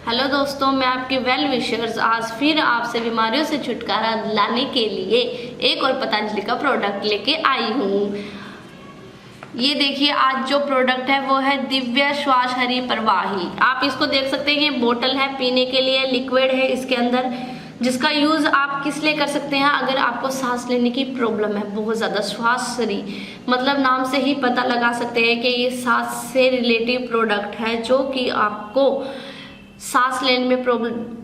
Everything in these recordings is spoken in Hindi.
हेलो दोस्तों, मैं आपके वेल विशर्स आज फिर आपसे बीमारियों से छुटकारा दिलाने के लिए एक और पतंजलि का प्रोडक्ट लेके आई हूँ। ये देखिए, आज जो प्रोडक्ट है वो है दिव्य श्वास हरि प्रवाही। आप इसको देख सकते हैं, ये बोतल है पीने के लिए, लिक्विड है इसके अंदर, जिसका यूज़ आप किस लिए कर सकते हैं। अगर आपको सांस लेने की प्रॉब्लम है बहुत ज़्यादा, श्वास हरि मतलब नाम से ही पता लगा सकते हैं कि ये सांस से रिलेटिव प्रोडक्ट है, जो कि आपको सांस लेने में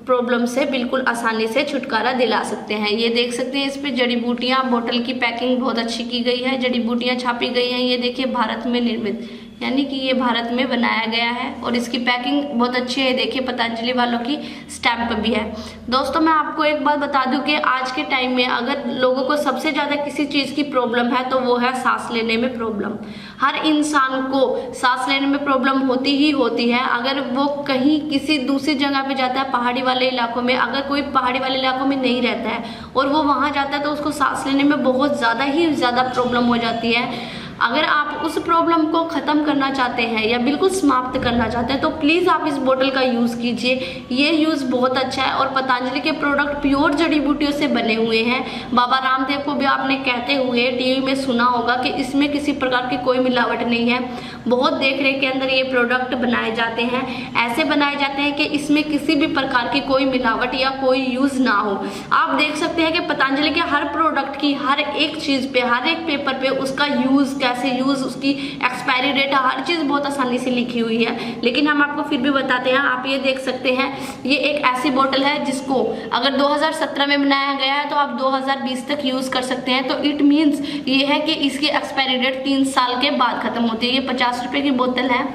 प्रॉब्लम से बिल्कुल आसानी से छुटकारा दिला सकते हैं। ये देख सकते हैं, इस पे जड़ी बूटियां, बोतल की पैकिंग बहुत अच्छी की गई है, जड़ी बूटियां छापी गई हैं। ये देखिए, भारत में निर्मित, यानी कि ये भारत में बनाया गया है और इसकी पैकिंग बहुत अच्छी है। देखिए, पतंजलि वालों की स्टैंप भी है। दोस्तों, मैं आपको एक बात बता दूं कि आज के टाइम में अगर लोगों को सबसे ज़्यादा किसी चीज़ की प्रॉब्लम है तो वो है सांस लेने में प्रॉब्लम। हर इंसान को सांस लेने में प्रॉब्लम होती ही होती है। अगर वो कहीं किसी दूसरी जगह पे जाता है, पहाड़ी वाले इलाकों में, अगर कोई पहाड़ी वाले इलाकों में नहीं रहता है और वो वहाँ जाता है तो उसको सांस लेने में बहुत ज़्यादा प्रॉब्लम हो जाती है। अगर आप उस प्रॉब्लम को ख़त्म करना चाहते हैं या बिल्कुल समाप्त करना चाहते हैं तो प्लीज़ आप इस बोतल का यूज़ कीजिए। ये यूज़ बहुत अच्छा है और पतंजलि के प्रोडक्ट प्योर जड़ी बूटियों से बने हुए हैं। बाबा रामदेव को भी आपने कहते हुए टीवी में सुना होगा कि इसमें किसी प्रकार की कोई मिलावट नहीं है। बहुत देख रेख के अंदर ये प्रोडक्ट बनाए जाते हैं, ऐसे बनाए जाते हैं कि इसमें किसी भी प्रकार की कोई मिलावट या कोई यूज़ ना हो। आप देख सकते हैं कि पतंजलि के हर प्रोडक्ट की हर एक चीज़ पे, हर एक पेपर पे उसका यूज़, कैसे यूज़, उसकी एक्सपायरी डेट, हर चीज़ बहुत आसानी से लिखी हुई है। लेकिन हम आपको फिर भी बताते हैं। आप ये देख सकते हैं, ये एक ऐसी बोतल है जिसको अगर 2017 में बनाया गया है तो आप 2020 तक यूज़ कर सकते हैं। तो इट मीन्स ये है कि इसकी एक्सपायरी डेट 3 साल के बाद ख़त्म होती है। ये 50 रुपये की बोतल है।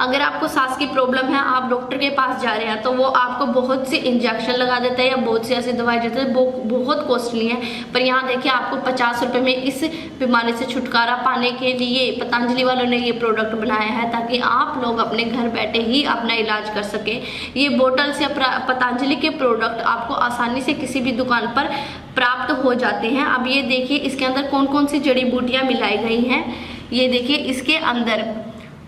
अगर आपको सांस की प्रॉब्लम है, आप डॉक्टर के पास जा रहे हैं तो वो आपको बहुत सी इंजेक्शन लगा देता है या बहुत सी ऐसी दवाई देता है, वो बहुत कॉस्टली है। पर यहाँ देखिए, आपको 50 रुपये में इस बीमारी से छुटकारा पाने के लिए पतंजलि वालों ने ये प्रोडक्ट बनाया है, ताकि आप लोग अपने घर बैठे ही अपना इलाज कर सकें। ये बोतल से पतंजलि के प्रोडक्ट आपको आसानी से किसी भी दुकान पर प्राप्त हो जाते हैं। अब ये देखिए, इसके अंदर कौन कौन सी जड़ी बूटियाँ मिलाई गई हैं। ये देखिए, इसके अंदर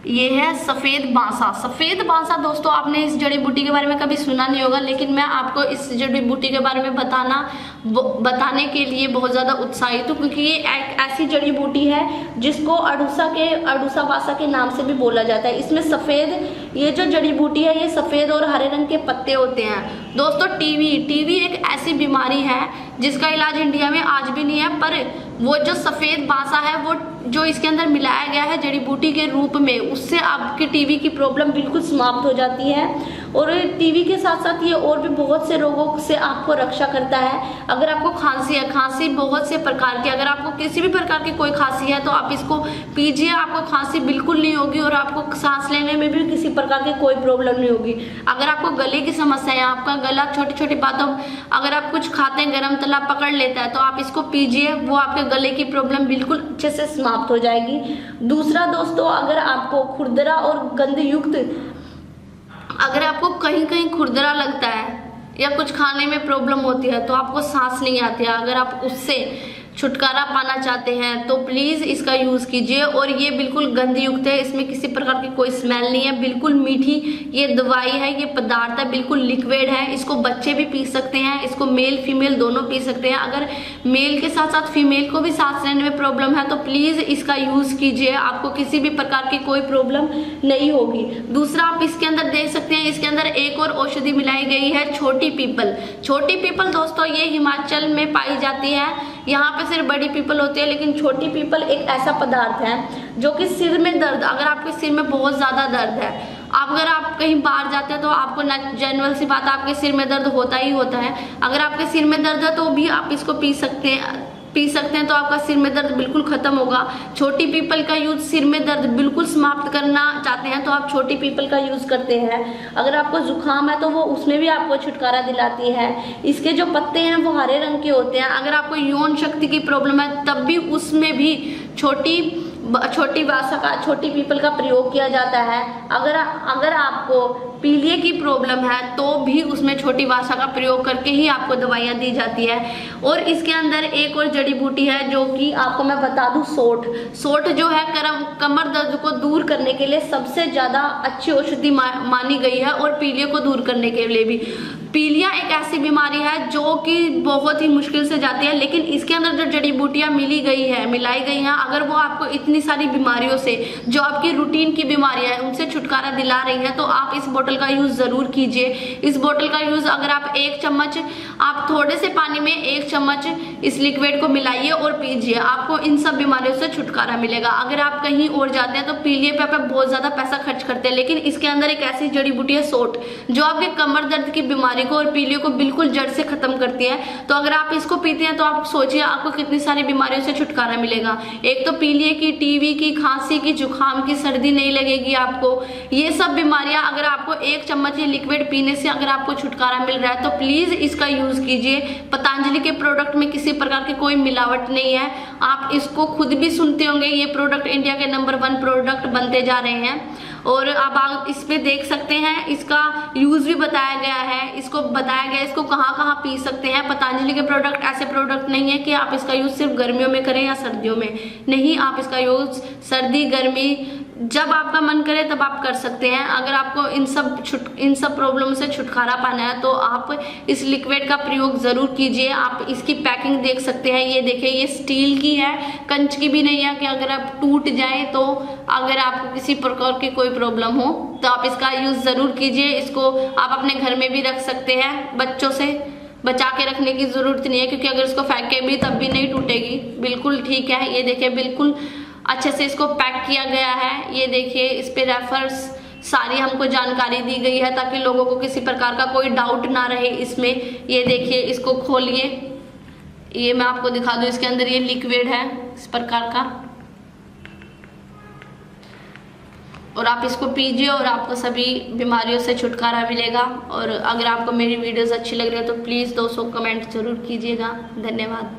ये है सफ़ेद बांसा। सफ़ेद बांसा दोस्तों, आपने इस जड़ी बूटी के बारे में कभी सुना नहीं होगा, लेकिन मैं आपको इस जड़ी बूटी के बारे में बताने के लिए बहुत ज़्यादा उत्साहित हूँ, क्योंकि ये एक ऐसी जड़ी बूटी है जिसको अड़ूसा बासा के नाम से भी बोला जाता है। इसमें सफ़ेद, ये जो जड़ी बूटी है, ये सफ़ेद और हरे रंग के पत्ते होते हैं। दोस्तों, टीवी एक ऐसी बीमारी है जिसका इलाज इंडिया में आज भी नहीं है, पर वो जो सफ़ेद बांसा है, वो जो इसके अंदर मिलाया गया है जड़ी बूटी के रूप में, उससे आपकी टीवी की प्रॉब्लम बिल्कुल समाप्त हो जाती है। और टीवी के साथ साथ ये और भी बहुत से रोगों से आपको रक्षा करता है। अगर आपको खांसी है, खांसी बहुत से प्रकार की, अगर आपको किसी भी प्रकार की कोई खांसी है तो आप इसको पीजिए, आपको खांसी बिल्कुल नहीं होगी और आपको सांस लेने में भी किसी प्रकार की कोई प्रॉब्लम नहीं होगी। अगर आपको गले की समस्या है, आपका गला छोटी छोटी बातों, अगर आप कुछ खाते हैं गरम तला पकड़ लेता है, तो आप इसको पीजिए, वो आपके गले की प्रॉब्लम बिल्कुल अच्छे से समाप्त हो जाएगी। दूसरा दोस्तों, अगर आपको खुरदरा और गंध युक्त, अगर आपको कहीं कहीं खुरदरा लगता है या कुछ खाने में प्रॉब्लम होती है तो आपको सांस नहीं आती है, अगर आप उससे छुटकारा पाना चाहते हैं तो प्लीज़ इसका यूज़ कीजिए। और ये बिल्कुल गंध युक्त है, इसमें किसी प्रकार की कोई स्मेल नहीं है, बिल्कुल मीठी ये दवाई है, ये पदार्थ है, बिल्कुल लिक्विड है। इसको बच्चे भी पी सकते हैं, इसको मेल फीमेल दोनों पी सकते हैं। अगर मेल के साथ साथ फीमेल को भी सांस लेने में प्रॉब्लम है तो प्लीज़ इसका यूज़ कीजिए, आपको किसी भी प्रकार की कोई प्रॉब्लम नहीं होगी। दूसरा, आप इसके अंदर देख सकते हैं, इसके अंदर एक और औषधि मिलाई गई है, छोटी पीपल। छोटी पीपल दोस्तों, ये हिमाचल में पाई जाती है। यहाँ पे सिर्फ बड़ी पीपल होती है, लेकिन छोटी पीपल एक ऐसा पदार्थ है जो कि सिर में दर्द, अगर आपके सिर में बहुत ज़्यादा दर्द है, अगर आप कहीं बाहर जाते हैं तो आपको जनरल सी बात, आपके सिर में दर्द होता ही होता है। अगर आपके सिर में दर्द है तो भी आप इसको पी सकते हैं तो आपका सिर में दर्द बिल्कुल खत्म होगा। छोटी पीपल का यूज, सिर में दर्द बिल्कुल समाप्त करना चाहते हैं तो आप छोटी पीपल का यूज करते हैं। अगर आपको जुकाम है तो वो उसमें भी आपको छुटकारा दिलाती है। इसके जो पत्ते हैं वो हरे रंग के होते हैं। अगर आपको यौन शक्ति की प्रॉब्लम है तब भी उसमें भी छोटी पीपल का प्रयोग किया जाता है। अगर आपको पीलिए की प्रॉब्लम है तो भी उसमें छोटी भाषा का प्रयोग करके ही आपको दवाइयाँ दी जाती है। और इसके अंदर एक और जड़ी बूटी है जो कि आपको मैं बता दूं, सोंठ जो है कमर दर्द को दूर करने के लिए सबसे ज़्यादा अच्छी औषधि मानी गई है, और पीलिया को दूर करने के लिए भी। पीलिया एक ऐसी बीमारी है जो कि बहुत ही मुश्किल से जाती है, लेकिन इसके अंदर जो जड़ी बूटियां मिलाई गई हैं, अगर वो आपको इतनी सारी बीमारियों से, जो आपकी रूटीन की बीमारियां हैं, उनसे छुटकारा दिला रही है, तो आप इस बोतल का यूज जरूर कीजिए। इस बोतल का यूज अगर आप 1 चम्मच, आप थोड़े से पानी में 1 चम्मच इस लिक्विड को मिलाइए और पीजिए, आपको इन सब बीमारियों से छुटकारा मिलेगा। अगर आप कहीं और जाते हैं तो पीलिए पे आप बहुत ज्यादा पैसा खर्च करते हैं, लेकिन इसके अंदर एक ऐसी जड़ी बूटी है सोंठ, जो आपके कमर दर्द की बीमारी को और पीलिया को बिल्कुल जड़ से खत्म करती है। तो अगर आप इसको पीते हैं तो आप सोचिए आपको कितनी सारी बीमारियों से छुटकारा मिलेगा। एक तो पीलिया की, टीबी की, खांसी की, जुकाम की, सर्दी नहीं लगेगी आपको। ये सब बीमारियां अगर आपको 1 चम्मच ये लिक्विड पीने से अगर आपको छुटकारा मिल रहा है तो प्लीज इसका यूज कीजिए। पतंजलि के प्रोडक्ट में किसी प्रकार की कोई मिलावट नहीं है, आप इसको खुद भी सुनते होंगे, ये प्रोडक्ट इंडिया के नंबर 1 प्रोडक्ट बनते जा रहे हैं। और अब आप इसमें देख सकते हैं इसका यूज भी बताया गया है, इसको बताया गया है इसको कहाँ कहाँ पी सकते हैं। पतंजलि के प्रोडक्ट ऐसे प्रोडक्ट नहीं है कि आप इसका यूज सिर्फ गर्मियों में करें या सर्दियों में, नहीं, आप इसका यूज सर्दी गर्मी जब आपका मन करे तब आप कर सकते हैं। अगर आपको इन सब प्रॉब्लम से छुटकारा पाना है तो आप इस लिक्विड का प्रयोग जरूर कीजिए। आप इसकी पैकिंग देख सकते हैं, ये देखिए, ये स्टील की है, कंच की भी नहीं है कि अगर आप टूट जाए तो अगर आपको किसी प्रकार की कोई प्रॉब्लम हो तो आप इसका यूज जरूर कीजिए। इसको आप अपने घर में भी रख सकते हैं, बच्चों से बचा के रखने की जरूरत नहीं है, क्योंकि अगर इसको फेंके भी तब भी नहीं टूटेगी, बिल्कुल ठीक है। ये देखिए बिल्कुल अच्छे से इसको पैक किया गया है, ये देखिए इस पे रेफर्स सारी हमको जानकारी दी गई है ताकि लोगों को किसी प्रकार का कोई डाउट ना रहे इसमें। ये देखिए, इसको खोलिए, ये मैं आपको दिखा दूं, इसके अंदर ये लिक्विड है इस प्रकार का, और आप इसको पीजिए और आपको सभी बीमारियों से छुटकारा मिलेगा। और अगर आपको मेरी वीडियोस अच्छी लग रही है तो प्लीज़ 200 कमेंट जरूर कीजिएगा। धन्यवाद।